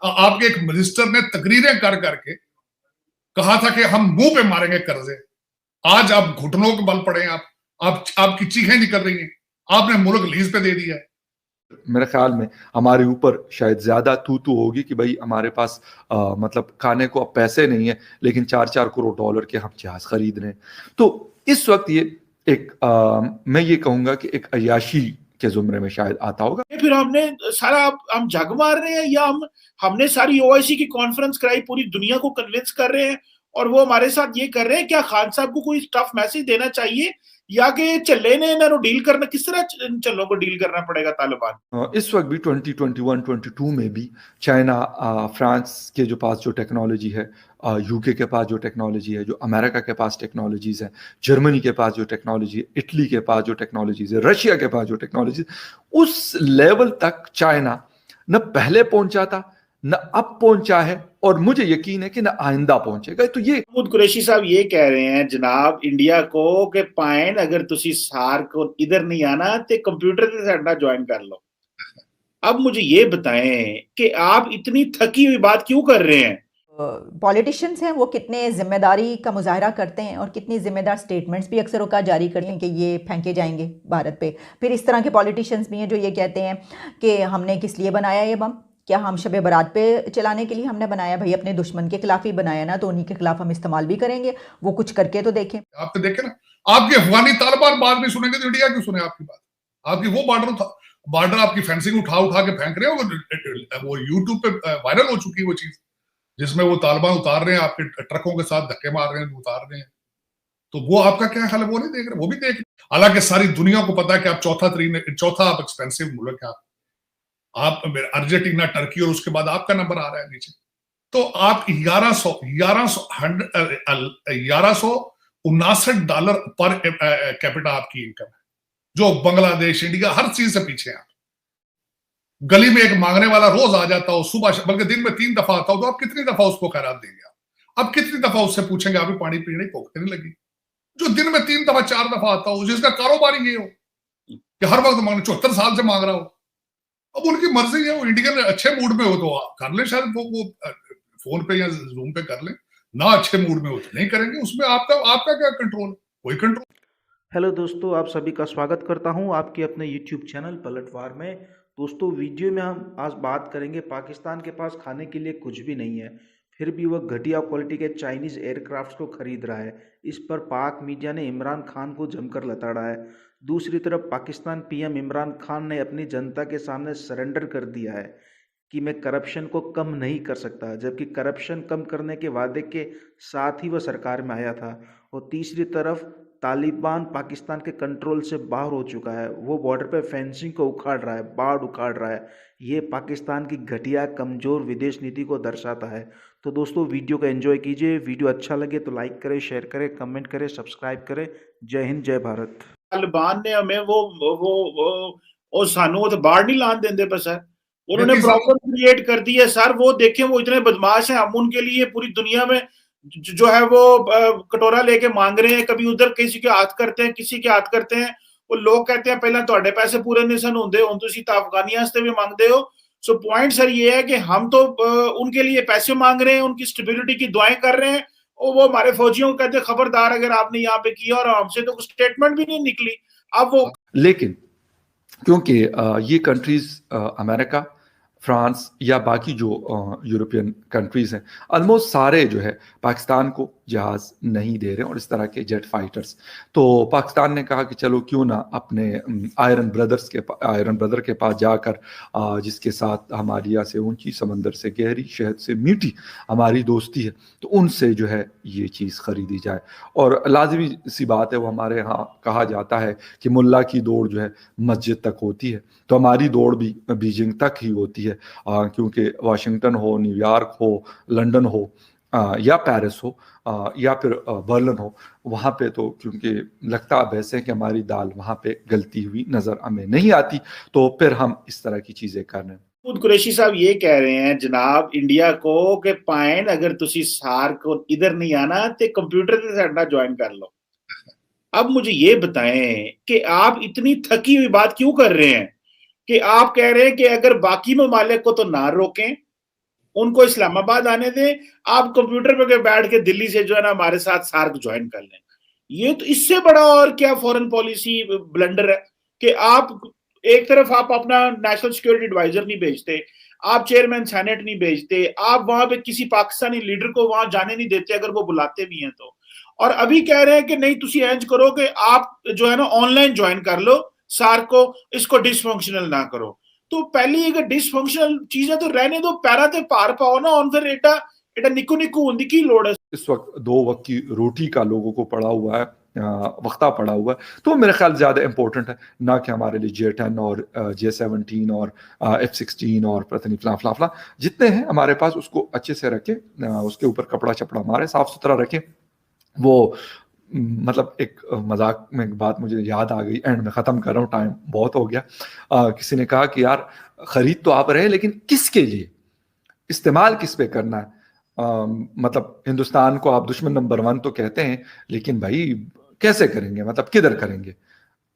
आपके एक मिनिस्टर ने तकरीरें कर करके कहा था कि हम मुंह पे मारेंगे कर्जे। आज आप घुटनों के बल पड़े हैं, आपकी चीखें निकल रही हैं, आपने मुल्क लीज पे दे दिया है। मेरे ख्याल में हमारे ऊपर शायद ज्यादा तू होगी कि भाई हमारे पास मतलब खाने को अब पैसे नहीं है, लेकिन 4-4 करोड़ डॉलर के हम जहाज खरीद रहे हैं। तो इस वक्त ये एक मैं ये कहूंगा कि एक अय्याशी के जुमरे में शायद आता होगा। फिर हमने सारा हम जग मार रहे हैं या हमने सारी ओआईसी की कॉन्फ्रेंस कराई, पूरी दुनिया को कन्विंस कर रहे हैं और वो हमारे साथ ये कर रहे हैं। क्या खान साहब को कोई टफ मैसेज देना चाहिए या कि चले ने ना डील करना, किस तरह चलों को डील करना पड़ेगा तालिबान? इस वक्त भी 2021-22 में भी चाइना, फ्रांस के जो पास जो टेक्नोलॉजी है, यूके के पास जो टेक्नोलॉजी है, जो अमेरिका के पास टेक्नोलॉजीज है, जर्मनी के पास जो टेक्नोलॉजी है, इटली के पास जो टेक्नोलॉजीज है, रशिया के पास जो टेक्नोलॉजी, उस लेवल तक चाइना न पहले पहुंचा था, न अब पहुंचा है, और मुझे यकीन है कि न आइंदा पहुंचेगा। तो ये महमूद कुरैशी साहब ये कह रहे हैं जनाब इंडिया को कि पाइन अगर तुसी सार को इधर नहीं आना तो कंप्यूटर से साडा ज्वाइन कर लो। अब मुझे ये बताएं कि आप इतनी थकी हुई बात क्यों कर रहे हैं? पॉलिटिशियंस हैं वो कितने जिम्मेदारी का मुजाहरा करते हैं और कितनी जिम्मेदार स्टेटमेंट्स भी अक्सर औकात जारी कर लें कि ये फेंके जाएंगे भारत पे। फिर इस तरह के पॉलिटिशियंस भी हैं जो ये कहते हैं कि हमने किस लिए बनाया ये बम, क्या हम शब बारात पे चलाने के लिए हमने बनाया? भाई अपने दुश्मन के खिलाफ ही बनाया ना, तो उन्हीं के खिलाफ हम इस्तेमाल भी करेंगे। वो कुछ करके तो देखें। आप तो देखें ना, आपके अफगानी तालिबान बात नहीं सुनेंगे तो इंडिया क्यों सुने आपकी बात? आपकी वो बॉर्डर आपकी फेंसिंग उठा के फेंक रहे हो। वो यूट्यूब पे वायरल हो चुकी है वो चीज, जिसमें वो तालिबान उतार रहे हैं, आपके ट्रकों के साथ धक्के मार रहे हैं, उतार रहे हैं। तो वो आपका क्या हाल है? वो नहीं देख रहे, वो भी देख रहे। हालांकि सारी दुनिया को पता है कि आप चौथा आप एक्सपेंसिव मुल्क है। आप अर्जेंटीना, टर्की और उसके बाद आपका नंबर आ रहा है नीचे। तो आप $1159 पर कैपिटा आपकी इनकम है, जो बांग्लादेश, इंडिया, हर चीज से पीछे है। गली में एक मांगने वाला रोज आ जाता हो, सुबह बल्कि दिन में 3 दफा आता हो, तो आप कितनी दफा उसको खैरात देंगे? आप कितनी दफा उससे पूछेंगे आप पानी पीने की भूख नहीं लगी? जो दिन में 3 दफा 4 दफा आता हो, जिसका कारोबार ही ये हो कि हर वक्त मांगने, 74 साल से मांग रहा हो। अब उनकी मर्जी है, वो इंडियन अच्छे मूड में हो तो कर ले, शायद वो फोन पे या जूम पे कर ले, ना अच्छे मूड में हो तो नहीं करेंगे। उसमें आपका क्या कंट्रोल? कोई कंट्रोल। हेलो दोस्तों, आप सभी का स्वागत करता हूं आपके अपने YouTube चैनल पलटवार में। दोस्तों, वीडियो में हम आज बात करेंगे पाकिस्तान के पास खाने के लिए कुछ भी नहीं है, फिर भी वह घटिया क्वालिटी के चाइनीज़ एयरक्राफ्ट्स को खरीद रहा है। इस पर पाक मीडिया ने इमरान खान को जमकर लताड़ा है। दूसरी तरफ पाकिस्तान पीएम इमरान खान ने अपनी जनता के सामने सरेंडर कर दिया है कि मैं करप्शन को कम नहीं कर सकता, जबकि करप्शन कम करने के वादे के साथ ही वह सरकार में आया था। और तीसरी तरफ तालिबान पाकिस्तान के कंट्रोल से बाहर हो चुका है, वो बॉर्डर पे फेंसिंग को उखाड़ रहा है, बाढ़ उखाड़ रहा है। ये पाकिस्तान की घटिया कमज़ोर विदेश नीति को दर्शाता है। तो दोस्तों, वीडियो को एंजॉय कीजिए। वीडियो अच्छा लगे तो लाइक करें, शेयर करें, कमेंट करें, सब्सक्राइब करें। जय हिंद, जय भारत। तालिबान ने हमें वो सानू तो बाढ़ नहीं लान देंगे पर सर, उन्होंने प्रॉब्लम क्रिएट कर दी है सर। वो देखें, वो इतने बदमाश हैं, हम उनके लिए पूरी दुनिया में जो है वो कटोरा लेके मांग रहे हैं। कभी उधर किसी के हाथ करते हैं, किसी के हाथ करते हैं। वो लोग कहते हैं पहले थोड़े पैसे पूरे नहीं सन होंगे, हुण तुसीं तां अफगानियां वास्ते भी मांगते हो। सो पॉइंट सर ये है कि हम तो उनके लिए पैसे मांग रहे हैं, उनकी स्टेबिलिटी की दुआएं कर रहे हैं, और वो हमारे फौजियों को कहते हैं खबरदार अगर आपने यहाँ पे किया, और हमसे तो स्टेटमेंट भी नहीं निकली। अब वो लेकिन क्योंकि ये कंट्रीज अमेरिका, फ्रांस या बाकी जो यूरोपियन कंट्रीज हैं, ऑलमोस्ट सारे जो है पाकिस्तान को जहाज नहीं दे रहे और इस तरह के जेट फाइटर्स। तो पाकिस्तान ने कहा कि चलो क्यों ना अपने आयरन ब्रदर के पास जाकर, जिसके साथ हमारी यहाँ से ऊंची, समंदर से गहरी, शहद से मीठी हमारी दोस्ती है, तो उनसे जो है ये चीज़ खरीदी जाए। और लाजमी सी बात है, वो हमारे यहाँ कहा जाता है कि मुल्ला की दौड़ जो है मस्जिद तक होती है, तो हमारी दौड़ भी बीजिंग तक ही होती है। क्योंकि वाशिंगटन हो, न्यूयॉर्क हो, लंदन हो, या पेरिस हो, या फिर बर्लिन हो, वहाँ पे तो क्योंकि लगता अब ऐसे कि हमारी दाल वहाँ पे गलती हुई नज़र हमें नहीं आती, तो फिर हम इस तरह की चीज़ें कर रहे हैं। महमूद कुरैशी साहब ये कह रहे हैं जनाब इंडिया को कि पाइन अगर तुसी सार को इधर नहीं आना तो कंप्यूटर से साडा ज्वाइन कर लो। अब मुझे ये बताएं कि आप इतनी थकी हुई बात क्यों कर रहे हैं कि आप कह रहे हैं कि अगर बाकी ममालिक को तो ना रोकें, उनको इस्लामाबाद आने दें, आप कंप्यूटर पे बैठ के दिल्ली से जो है ना हमारे साथ सार्क ज्वाइन कर लें। ये तो इससे बड़ा और क्या फॉरेन पॉलिसी ब्लंडर है कि आप एक तरफ आप अपना नेशनल सिक्योरिटी एडवाइजर नहीं भेजते, आप चेयरमैन सेनेट नहीं भेजते, आप वहां पे किसी पाकिस्तानी लीडर को वहां जाने नहीं देते अगर वो बुलाते भी हैं तो। और अभी कह रहे हैं कि नहीं तुसी एंज करो कि आप जो है ना ऑनलाइन ज्वाइन कर लो सार्क को, इसको डिसफंक्शनल ना करो। तो पहली अगर डिसफंक्शनल चीजें तो रहने दो, पैरा ते पार पाओ ना, और फिर एटा एटा निक्कू निक्कू होने की लोड़ है। इस वक्त 2 वक्त की रोटी का लोगों को पड़ा हुआ है, वक्ता पड़ा हुआ है, तो मेरे ख्याल ज़्यादा इंपॉर्टेंट है ना कि हमारे लिए J-10 और J-17 और F-16 और पता नहीं फला फला फला जितने हैं हमारे पास, उसको अच्छे से रखें, उसके ऊपर कपड़ा चपड़ा मारे, साफ सुथरा रखें। वो मतलब एक मजाक में एक बात मुझे याद आ गई, एंड में ख़त्म कर रहा हूँ, टाइम बहुत हो गया। किसी ने कहा कि यार खरीद तो आप रहे लेकिन किसके लिए, इस्तेमाल किस पे करना है। मतलब हिंदुस्तान को आप दुश्मन नंबर 1 तो कहते हैं, लेकिन भाई कैसे करेंगे, मतलब किधर करेंगे?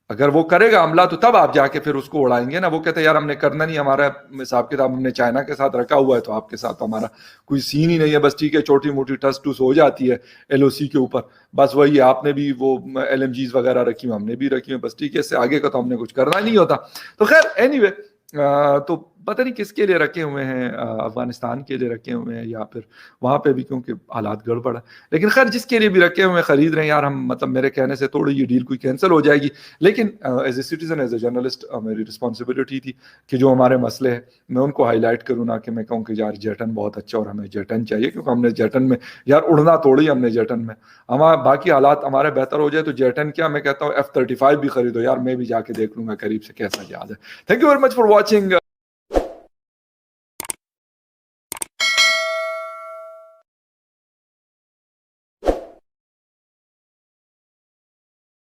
अगर वो करेगा हमला तो तब आप जाके फिर उसको उड़ाएंगे ना। वो कहते हैं यार हमने करना नहीं, हमारा हिसाब किताब हमने चाइना के साथ रखा हुआ है, तो आपके साथ तो हमारा कोई सीन ही नहीं है। बस ठीक है, छोटी मोटी टस टूस हो जाती है LOC के ऊपर, बस वही आपने भी वो LMGs वगैरह रखी हुई, हमने भी रखी हुई, बस ठीक है, इससे आगे का तो हमने कुछ करना नहीं होता। तो खैर एनीवे, तो पता नहीं किसके लिए रखे हुए हैं, अफगानिस्तान के लिए रखे हुए हैं या फिर वहाँ पे भी क्योंकि हालात गड़बड़ है, लेकिन खैर जिसके लिए भी रखे हुए हैं खरीद रहे हैं यार। हम मतलब मेरे कहने से थोड़ी ये डील कोई कैंसिल हो जाएगी, लेकिन as a citizen, as a journalist, मेरी रिस्पॉन्सिबिलिटी थी कि जो हमारे मसले हैं मैं उनको हाईलाइट करूँ, ना कि मैं कहूँ कि यार J-10 बहुत अच्छा और हमें J-10 चाहिए, क्योंकि हमने J-10 में यार उड़ना थोड़ी, हमने J-10 में हमारा बाकी हालात हमारे बेहतर हो जाए तो J-10 क्या, मैं कहता हूँ F-35 भी खरीदो यार, मैं भी जाके देख लूंगा करीब से कैसा जहाज है। Thank you very much for watching.